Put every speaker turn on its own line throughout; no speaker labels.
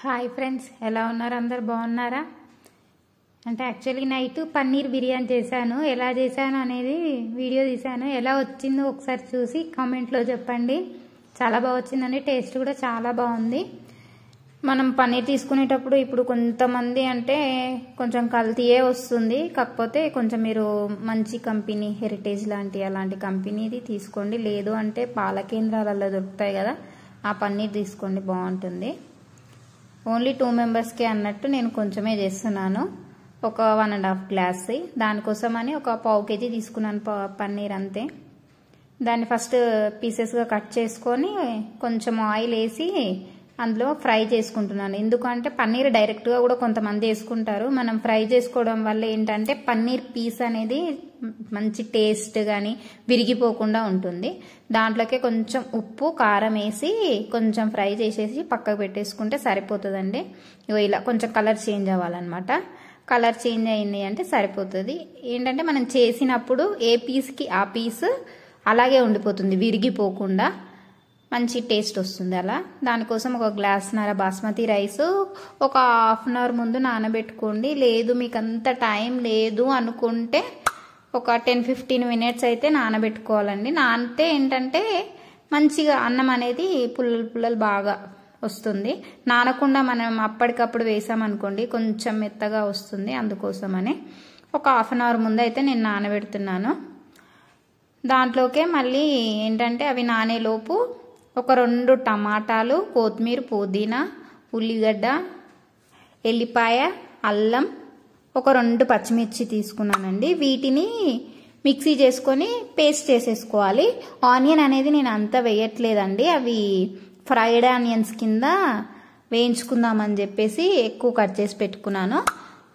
Hi friends, ఎలా ఉన్నారు? అందరు బాగున్నారా? అంటే యాక్చువల్లీ నైట్ పన్నీర్ బిర్యానీ చేశాను. ఎలా చేశాను అనేది వీడియో తీశాను. ఎలా వచ్చిందో ఒకసారి చూసి కామెంట్లో చెప్పండి. చాలా బాగా వచ్చిందండి. టేస్ట్ కూడా చాలా బాగుంది. మనం పన్నీర్ తీసుకునేటప్పుడు ఇప్పుడు కొంతమంది అంటే కొంచెం కల్తీయే వస్తుంది. కాకపోతే కొంచెం మీరు మంచి కంపెనీ, హెరిటేజ్ అలాంటి కంపెనీది తీసుకోండి. లేదు అంటే పాల కేంద్రాలలో దొరుకుతాయి కదా, ఆ పన్నీర్ తీసుకోండి, బాగుంటుంది. ఓన్లీ 2 మెంబర్స్కి అన్నట్టు నేను కొంచెమే చేస్తున్నాను. ఒక 1.5 గ్లాస్. దానికోసమని ఒక పావు కేజీ తీసుకున్నాను పన్నీర్, అంతే. దాన్ని ఫస్ట్ పీసెస్గా కట్ చేసుకొని కొంచెం ఆయిల్ వేసి అందులో ఫ్రై చేసుకుంటున్నాను. ఎందుకంటే పన్నీర్ డైరెక్ట్గా కూడా కొంతమంది వేసుకుంటారు. మనం ఫ్రై చేసుకోవడం వల్ల ఏంటంటే పన్నీర్ పీస్ అనేది మంచి టేస్ట్ కానీ విరిగిపోకుండా ఉంటుంది. దాంట్లోకి కొంచెం ఉప్పు, కారం వేసి కొంచెం ఫ్రై చేసేసి పక్కకు పెట్టేసుకుంటే సరిపోతుందండి. ఇలా కొంచెం కలర్ చేంజ్ అవ్వాలన్నమాట. కలర్ చేంజ్ అయింది అంటే సరిపోతుంది. ఏంటంటే మనం చేసినప్పుడు ఏ పీస్కి ఆ పీస్ అలాగే ఉండిపోతుంది, విరిగిపోకుండా మంచి టేస్ట్ వస్తుంది. అలా దానికోసం ఒక గ్లాస్న్నర బాస్మతి రైస్ ఒక హాఫ్ అన్ అవర్ ముందు నానబెట్టుకోండి. లేదు మీకు అంత టైం లేదు అనుకుంటే ఒక 10-15 మినిట్స్ అయితే నానబెట్టుకోవాలండి. నానితే ఏంటంటే మంచిగా అన్నం అనేది పుల్లలు బాగా వస్తుంది. నానకుండా మనం అప్పటికప్పుడు వేసామనుకోండి కొంచెం మెత్తగా వస్తుంది. అందుకోసమని ఒక హాఫ్ అన్ అవర్ ముందు అయితే నేను నానబెడుతున్నాను. దాంట్లోకే మళ్ళీ ఏంటంటే అవి నానేలోపు ఒక 2 టమాటాలు, కొత్తిమీర, పుదీనా, ఉల్లిగడ్డ, ఎల్లిపాయ, అల్లం, ఒక 2 పచ్చిమిర్చి తీసుకున్నానండి. వీటిని మిక్సీ చేసుకొని పేస్ట్ చేసేసుకోవాలి. ఆనియన్ అనేది నేను అంతా వేయట్లేదండి. అవి ఫ్రైడ్ ఆనియన్స్ కింద వేయించుకుందామని చెప్పేసి ఎక్కువ కట్ చేసి పెట్టుకున్నాను.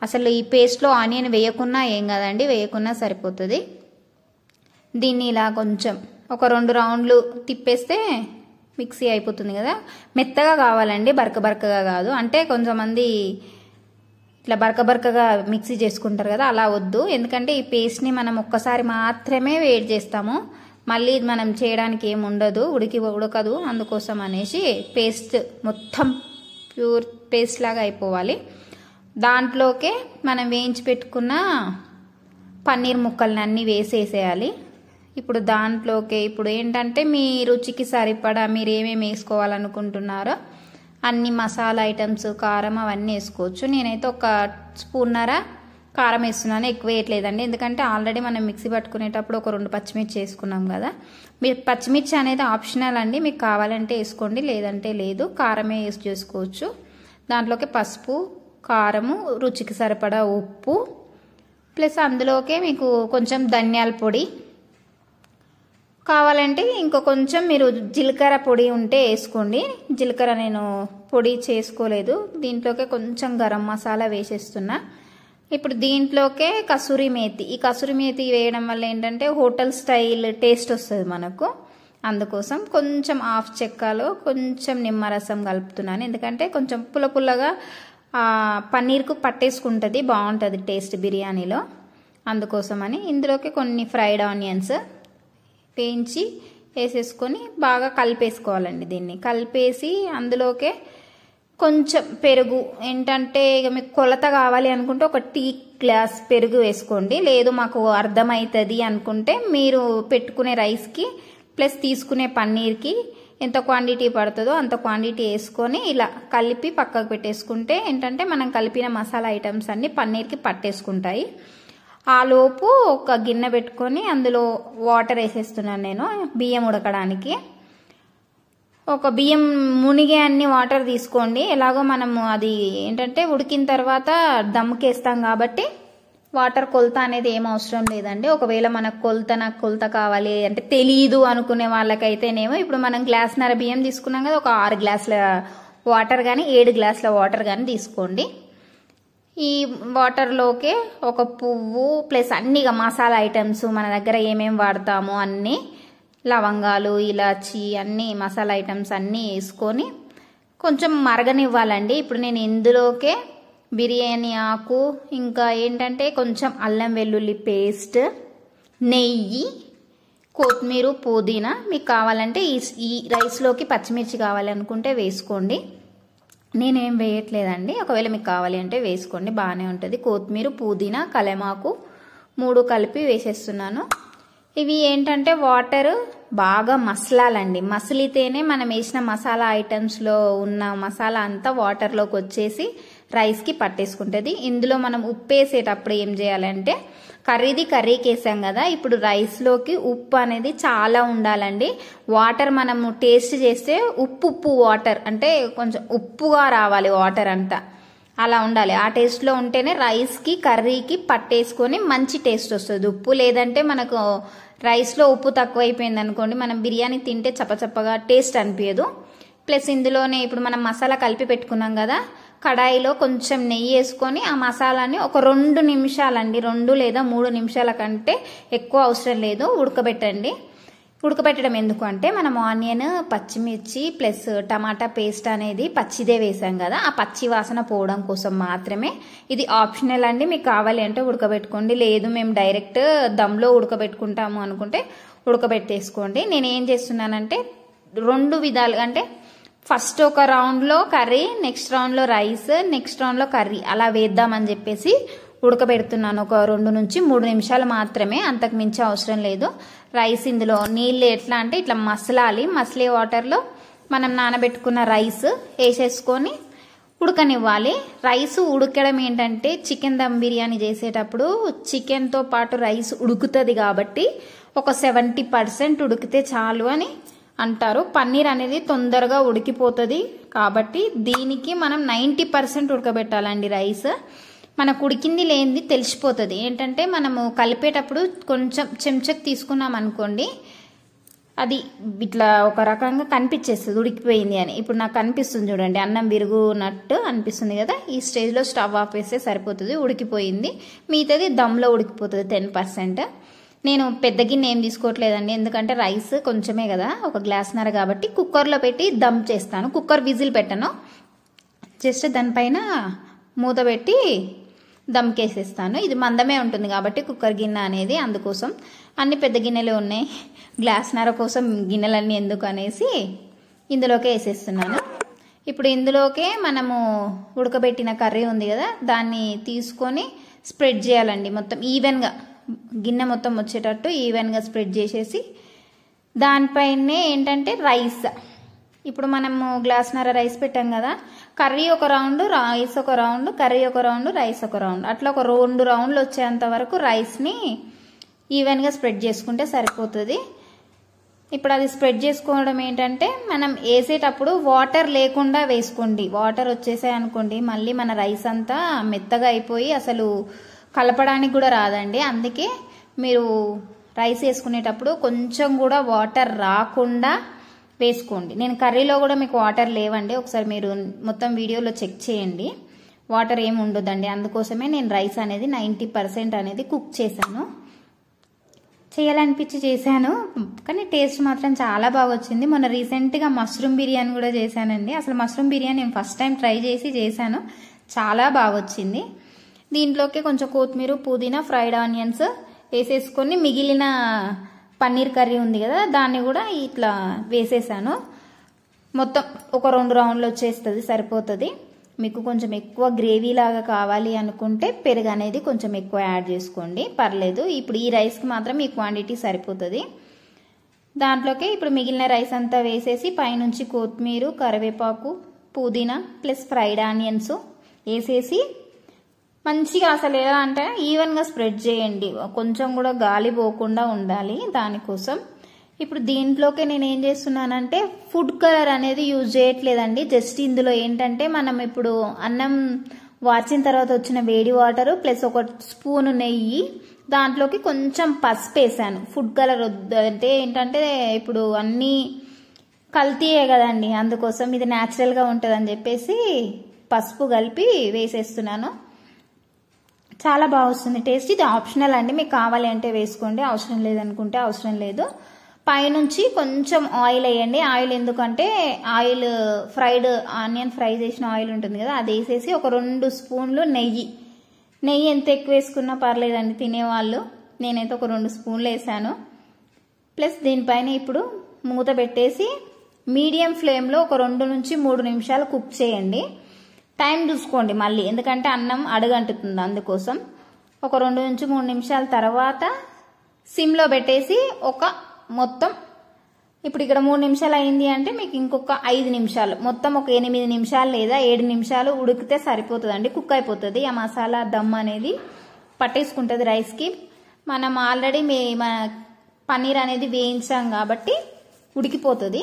అసలు ఈ పేస్ట్లో ఆనియన్ వేయకున్నా ఏం కాదండి, వేయకున్నా సరిపోతుంది. దీన్ని ఇలా కొంచెం ఒక 2 రౌండ్లు తిప్పేస్తే మిక్సీ అయిపోతుంది కదా. మెత్తగా కావాలండి, బరకగా కాదు. అంటే కొంతమంది ఇట్లా బరకగా మిక్సీ చేసుకుంటారు కదా, అలా వద్దు. ఎందుకంటే ఈ పేస్ట్ని మనం ఒక్కసారి మాత్రమే వేడి చేస్తాము, మళ్ళీ మనం చేయడానికి ఏమి ఉండదు, ఉడకదు. అందుకోసం అనేసి పేస్ట్ మొత్తం ప్యూర్ పేస్ట్ లాగా అయిపోవాలి. దాంట్లోకే మనం వేయించి పెట్టుకున్న పన్నీర్ ముక్కల్ని అన్నీ వేసేసేయాలి. ఇప్పుడు దాంట్లోకి ఇప్పుడు ఏంటంటే మీ రుచికి సరిపడా మీరు ఏమేమి వేసుకోవాలనుకుంటున్నారో అన్ని మసాలా ఐటమ్స్, కారం అవన్నీ వేసుకోవచ్చు. నేనైతే ఒక స్పూన్నర కారం వేస్తున్నాను, ఎక్కువ వేయట్లేదండి. ఎందుకంటే ఆల్రెడీ మనం మిక్సీ పట్టుకునేటప్పుడు ఒక 2 పచ్చిమిర్చి వేసుకున్నాం కదా. మీరు పచ్చిమిర్చి అనేది ఆప్షనల్ అండి, మీకు కావాలంటే వేసుకోండి, లేదంటే లేదు. కారమే యూస్ చేసుకోవచ్చు. దాంట్లోకి పసుపు, కారము, రుచికి సరిపడా ఉప్పు, ప్లస్ అందులోకే మీకు కొంచెం ధనియాల పొడి కావాలంటే ఇంకో కొంచెం మీరు జీలకర్ర పొడి ఉంటే వేసుకోండి. జీలకర్ర నేను పొడి చేసుకోలేదు. దీంట్లోకే కొంచెం గరం మసాలా వేసేస్తున్నా. ఇప్పుడు దీంట్లోకే కసూరి మేతి. ఈ కసూరి మేతి వేయడం వల్ల ఏంటంటే హోటల్ స్టైల్ టేస్ట్ వస్తుంది మనకు. అందుకోసం కొంచెం హాఫ్ చెక్కలో కొంచెం నిమ్మరసం కలుపుతున్నాను. ఎందుకంటే కొంచెం పుల్లగా పన్నీర్కు పట్టేసుకుంటుంది, బాగుంటుంది టేస్ట్ బిర్యానీలో. అందుకోసమని ఇందులోకి కొన్ని ఫ్రైడ్ ఆనియన్స్ వేయించి వేసేసుకొని బాగా కలిపేసుకోవాలండి. దీన్ని కలిపేసి అందులోకే కొంచెం పెరుగు, ఏంటంటే ఇక మీకు కొలత కావాలి అనుకుంటే ఒక టీ గ్లాస్ పెరుగు వేసుకోండి. లేదు మాకు అర్థమవుతుంది అనుకుంటే మీరు పెట్టుకునే రైస్కి ప్లస్ తీసుకునే పన్నీర్కి ఎంత క్వాంటిటీ పడుతుందో అంత క్వాంటిటీ వేసుకొని ఇలా కలిపి పక్కకు పెట్టేసుకుంటే ఏంటంటే మనం కలిపిన మసాలా ఐటమ్స్ అన్నీ పన్నీర్కి పట్టేసుకుంటాయి. ఆ లోపు ఒక గిన్నె పెట్టుకొని అందులో వాటర్ వేసేస్తున్నాను నేను, బియ్యం ఉడకడానికి. ఒక బియ్యం మునిగే అన్ని వాటర్ తీసుకోండి. ఎలాగో మనము అది ఏంటంటే ఉడికిన తర్వాత దమ్ముకేస్తాం కాబట్టి వాటర్ కొలత అనేది ఏం అవసరం లేదండి. ఒకవేళ మనకు నాకు కొలత కావాలి అంటే తెలియదు అనుకునే వాళ్ళకైతేనేమో ఇప్పుడు మనం గ్లాస్న్నర బియ్యం తీసుకున్నాం కదా, ఒక 6 గ్లాసుల వాటర్ కానీ 7 గ్లాసుల వాటర్ కానీ తీసుకోండి. ఈ వాటర్లోకే ఒక పువ్వు ప్లస్ అన్ని మసాలా ఐటమ్స్ మన దగ్గర ఏమేమి వాడతామో అన్నీ, లవంగాలు, ఇలాచి, అన్ని మసాలా ఐటమ్స్ అన్నీ వేసుకొని కొంచెం మరగనివ్వాలండి. ఇప్పుడు నేను ఇందులోకే బిర్యానీ ఆకు, ఇంకా ఏంటంటే కొంచెం అల్లం వెల్లుల్లి పేస్ట్, నెయ్యి, కొత్తిమీర, పుదీనా, మీకు కావాలంటే ఈ రైస్లోకి పచ్చిమిర్చి కావాలనుకుంటే వేసుకోండి.
నేనేం వేయట్లేదండి. ఒకవేళ మీకు కావాలి అంటే వేసుకోండి, బాగానే ఉంటుంది. కొత్తిమీర, పుదీనా, కలెమాకు 3 కలిపి వేసేస్తున్నాను. ఇవి ఏంటంటే వాటర్ బాగా మసలాలండి. మసిలితేనే మనం వేసిన మసాలా ఐటమ్స్లో ఉన్న మసాలా అంతా వాటర్లోకి వచ్చేసి రైస్కి పట్టేసుకుంటుంది. ఇందులో మనం ఉప్పు వేసేటప్పుడు ఏం చేయాలంటే కర్రీకి వేసాం కదా, ఇప్పుడు రైస్లోకి ఉప్పు అనేది చాలా ఉండాలండి. వాటర్ మనము టేస్ట్ చేస్తే ఉప్పు వాటర్ అంటే కొంచెం ఉప్పుగా రావాలి వాటర్ అంతా, అలా ఉండాలి. ఆ టేస్ట్లో ఉంటేనే రైస్కి కర్రీకి పట్టేసుకొని మంచి టేస్ట్ వస్తుంది ఉప్పు. లేదంటే మనకు రైస్లో ఉప్పు తక్కువైపోయింది అనుకోండి, మనం బిర్యానీ తింటే చప్పచప్పగా టేస్ట్ అనిపించదు. ప్లస్ ఇందులోనే ఇప్పుడు మనం మసాలా కలిపి పెట్టుకున్నాం కదా, కడాయిలో కొంచెం నెయ్యి వేసుకొని ఆ మసాలాని ఒక 2 నిమిషాలండి, 2 లేదా 3 నిమిషాల కంటే ఎక్కువ అవసరం లేదు ఉడకబెట్టండి. ఉడకబెట్టడం ఎందుకు అంటే మనం ఆనియన్, పచ్చిమిర్చి ప్లస్ టమాటా పేస్ట్ అనేది పచ్చిదే వేసాం కదా, ఆ పచ్చి వాసన పోవడం కోసం మాత్రమే. ఇది ఆప్షనల్ అండి, మీకు కావాలి అంటే ఉడకబెట్టుకోండి, లేదు మేము డైరెక్ట్ దమ్లో ఉడకబెట్టుకుంటాము అనుకుంటే ఉడకబెట్టేసుకోండి. నేను ఏం చేస్తున్నానంటే 2 విధాలు, అంటే ఫస్ట్ ఒక రౌండ్లో కర్రీ, నెక్స్ట్ రౌండ్లో రైస్, నెక్స్ట్ రౌండ్లో కర్రీ అలా వేద్దామని చెప్పేసి ఉడకబెడుతున్నాను. ఒక 2 నుంచి 3 నిమిషాలు మాత్రమే, అంతకు మించి అవసరం లేదు. రైస్ ఇందులో నీళ్ళు ఎట్లా అంటే ఇట్లా మసలాలి. మసలే వాటర్లో మనం నానబెట్టుకున్న రైస్ వేసేసుకొని ఉడకనివ్వాలి. రైస్ ఉడకడం ఏంటంటే చికెన్ దమ్ బిర్యానీ చేసేటప్పుడు చికెన్తో పాటు రైస్ ఉడుకుతుంది కాబట్టి ఒక 70% ఉడికితే చాలు అని అంటారు. పన్నీర్ అనేది తొందరగా ఉడికిపోతుంది కాబట్టి దీనికి మనం 90% ఉడకబెట్టాలండి రైస్. మనకు ఉడికింది లేనిది తెలిసిపోతుంది. ఏంటంటే మనము కలిపేటప్పుడు కొంచెం చెంచాకు తీసుకున్నాం అనుకోండి, అది ఇట్లా ఒక రకంగా కనిపించేస్తుంది ఉడికిపోయింది అని. ఇప్పుడు నాకు కనిపిస్తుంది చూడండి, అన్నం విరుగునట్టు అనిపిస్తుంది కదా, ఈ స్టేజ్లో స్టవ్ ఆఫ్ వేస్తే సరిపోతుంది, ఉడికిపోయింది. మిగతాది దమ్లో ఉడికిపోతుంది 10%. నేను పెద్ద గిన్నె ఏం తీసుకోవట్లేదండి, ఎందుకంటే రైస్ కొంచెమే కదా, ఒక గ్లాస్న్నర కాబట్టి కుక్కర్లో పెట్టి దమ్ చేస్తాను. కుక్కర్ విజిల్ పెట్టను, జస్ట్ దానిపైన మూత పెట్టి దమ్కేసేస్తాను. ఇది మందమే ఉంటుంది కాబట్టి కుక్కర్ గిన్నె అనేది, అందుకోసం. అన్ని పెద్ద గిన్నెలే ఉన్నాయి, గ్లాస్న్నర కోసం గిన్నెలన్నీ ఎందుకు అనేసి ఇందులోకే వేసేస్తున్నాను. ఇప్పుడు ఇందులోకే మనము ఉడకబెట్టిన కర్రీ ఉంది కదా, దాన్ని తీసుకొని స్ప్రెడ్ చేయాలండి. మొత్తం ఈవెన్గా గిన్నె మొత్తం వచ్చేటట్టు ఈవెన్గా స్ప్రెడ్ చేసేసి దానిపైనే ఏంటంటే రైస్, ఇప్పుడు మనము గ్లాస్న్నర రైస్ పెట్టాం కదా, కర్రీ ఒక రౌండ్, రైస్ ఒక రౌండ్, కర్రీ ఒక రౌండ్, రైస్ ఒక రౌండ్, అట్లా ఒక 2 రౌండ్లు వచ్చేంత వరకు రైస్ని ఈవెన్గా స్ప్రెడ్ చేసుకుంటే సరిపోతుంది. ఇప్పుడు అది స్ప్రెడ్ చేసుకోవడం ఏంటంటే మనం వేసేటప్పుడు వాటర్ లేకుండా వేసుకోండి. వాటర్ వచ్చేసాయి అనుకోండి మళ్ళీ మన రైస్ అంతా మెత్తగా అయిపోయి అసలు కలపడానికి కూడా రాదండి. అందుకే మీరు రైస్ వేసుకునేటప్పుడు కొంచెం కూడా వాటర్ రాకుండా వేసుకోండి. నేను కర్రీలో కూడా మీకు వాటర్ లేవండి, ఒకసారి మీరు మొత్తం వీడియోలో చెక్ చేయండి, వాటర్ ఏమి ఉండదండి. అందుకోసమే నేను రైస్ అనేది 90% అనేది కుక్ చేశాను. చేయాలనిపించి చేశాను, కానీ టేస్ట్ మాత్రం చాలా బాగా వచ్చింది. మొన్న రీసెంట్గా మష్రూమ్ బిర్యానీ కూడా చేశానండి. అసలు మష్రూమ్ బిర్యానీ నేను ఫస్ట్ టైం ట్రై చేశాను, చాలా బాగా వచ్చింది. దీంట్లోకి కొంచెం కొత్తిమీర, పుదీనా, ఫ్రైడ్ ఆనియన్స్ వేసేసుకొని మిగిలిన పన్నీర్ కర్రీ ఉంది కదా దాన్ని కూడా ఇట్లా వేసేసాను. మొత్తం ఒక 2 రౌండ్లు వచ్చేస్తుంది, సరిపోతుంది. మీకు కొంచెం ఎక్కువ గ్రేవీ లాగా కావాలి అనుకుంటే పెరుగు అనేది కొంచెం ఎక్కువ యాడ్ చేసుకోండి, పర్లేదు. ఇప్పుడు ఈ రైస్కి మాత్రం ఈ క్వాంటిటీ సరిపోతుంది. దాంట్లోకి ఇప్పుడు మిగిలిన రైస్ అంతా వేసేసి పైనుంచి కొత్తిమీర, కరివేపాకు, పుదీనా ప్లస్ ఫ్రైడ్ ఆనియన్స్ వేసేసి మంచిగా అసలు ఎలా అంటే ఈవెన్గా స్ప్రెడ్ చేయండి, కొంచెం కూడా గాలి పోకుండా ఉండాలి దానికోసం. ఇప్పుడు దీంట్లోకి నేను ఏం చేస్తున్నానంటే ఫుడ్ కలర్ అనేది యూజ్ చేయట్లేదండి. జస్ట్ ఇందులో ఏంటంటే మనం ఇప్పుడు అన్నం వార్చిన తర్వాత వచ్చిన వేడి వాటర్ ప్లస్ ఒక స్పూన్ నెయ్యి, దాంట్లోకి కొంచెం పసుపు వేసాను. ఫుడ్ కలర్ అంటే ఏంటంటే ఇప్పుడు అన్నీ కల్తీయే కదండి, అందుకోసం ఇది న్యాచురల్గా ఉంటుందని చెప్పేసి పసుపు కలిపి వేసేస్తున్నాను. చాలా బాగా వస్తుంది టేస్ట్. ఇది ఆప్షనల్ అండి, మీకు కావాలి అంటే వేసుకోండి, అవసరం లేదనుకుంటే అవసరం లేదు. పైనుంచి కొంచెం ఆయిల్ వేయండి. ఆయిల్ ఎందుకంటే ఆయిల్ ఫ్రైడ్ ఆనియన్ ఫ్రై చేసిన ఆయిల్ ఉంటుంది కదా, అది వేసేసి ఒక 2 స్పూన్లు నెయ్యి ఎంత ఎక్కువ వేసుకున్నా పర్లేదండి తినేవాళ్ళు, నేనైతే ఒక 2 స్పూన్లు వేసాను. ప్లస్ దీనిపైన ఇప్పుడు మూత పెట్టేసి మీడియం ఫ్లేమ్లో ఒక 2 నుంచి 3 నిమిషాలు కుక్ చేయండి. టైం చూసుకోండి మళ్ళీ, ఎందుకంటే అన్నం అడుగంటుతుంది. అందుకోసం ఒక 2 నుంచి 3 నిమిషాల తర్వాత సిమ్లో పెట్టేసి మొత్తం ఇప్పుడు ఇక్కడ 3 నిమిషాలు అయింది అంటే మీకు ఇంకొక 5 నిమిషాలు, మొత్తం ఒక 8 నిమిషాలు లేదా 7 నిమిషాలు ఉడికితే సరిపోతుందండి. కుక్ అయిపోతుంది. ఆ మసాలా దమ్ అనేది పట్టేసుకుంటుంది రైస్కి. మనం ఆల్రెడీ పన్నీర్ అనేది వేయించాం కాబట్టి ఉడికిపోతుంది.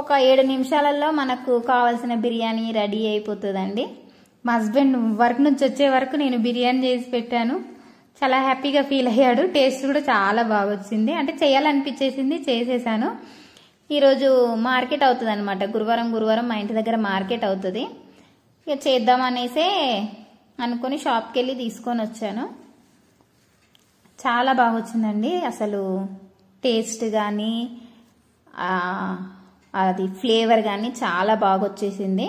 ఒక 7 నిమిషాలలో మనకు కావాల్సిన బిర్యానీ రెడీ అయిపోతుందండి. మా హస్బెండ్ వర్క్ నుంచి వచ్చే వరకు నేను బిర్యానీ చేసి పెట్టాను. చాలా హ్యాపీగా ఫీల్ అయ్యాడు. టేస్ట్ కూడా చాలా బాగా వచ్చింది. అంటే చేయాలనిపించేసింది, చేసేసాను. ఈరోజు మార్కెట్ అవుతుంది అనమాట. గురువారం మా ఇంటి దగ్గర మార్కెట్ అవుతుంది. ఇక చేద్దామనేసే అనుకుని షాప్కి వెళ్ళి తీసుకొని వచ్చాను. చాలా బాగా వచ్చిందండి. అసలు టేస్ట్ కానీ అది ఫ్లేవర్ కానీ చాలా బాగా వచ్చేసింది.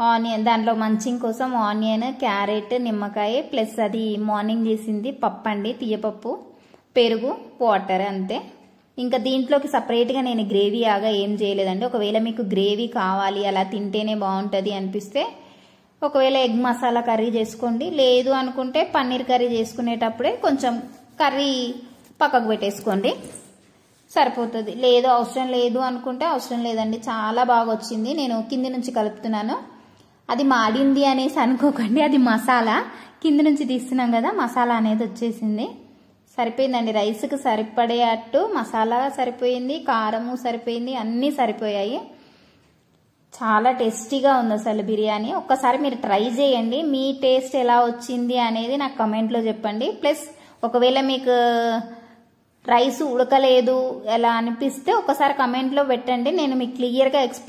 ఆనియన్ దాంట్లో మంచింగ్ కోసం ఆనియన్, క్యారెట్, నిమ్మకాయ ప్లస్ అది మార్నింగ్ చేసింది పప్పు అండి, తీయపప్పు, పెరుగు, వాటర్ అంతే. ఇంకా దీంట్లోకి సపరేట్గా నేను గ్రేవీ ఆగా ఏం చేయలేదండి. ఒకవేళ మీకు గ్రేవీ కావాలి, అలా తింటేనే బాగుంటుంది అనిపిస్తే ఒకవేళ ఎగ్ మసాలా కర్రీ చేసుకోండి. లేదు అనుకుంటే పన్నీర్ కర్రీ చేసుకునేటప్పుడే కొంచెం కర్రీ పక్కకు పెట్టేసుకోండి, సరిపోతుంది. లేదు అవసరం లేదు అనుకుంటే అవసరం లేదండి. చాలా బాగా వచ్చింది. నేను కింది నుంచి కలుపుతున్నాను. అది మాడింది అనేసి అనుకోకండి, అది మసాలా కింది నుంచి తీస్తున్నాం కదా, మసాలా అనేది వచ్చేసింది. సరిపోయిందండి. రైస్కి సరిపడేటట్టు మసాలా సరిపోయింది, కారము సరిపోయింది, అన్నీ సరిపోయాయి. చాలా టేస్టీగా ఉంది అసలు బిర్యానీ. ఒక్కసారి మీరు ట్రై చేయండి. మీ టేస్ట్ ఎలా వచ్చింది అనేది నాకు కమెంట్లో చెప్పండి. ప్లస్ ఒకవేళ మీకు రైస్ ఉడకలేదు ఎలా అనిపిస్తే ఒకసారి కమెంట్లో పెట్టండి, నేను మీకు క్లియర్గా ఎక్స్ప్లెయిన్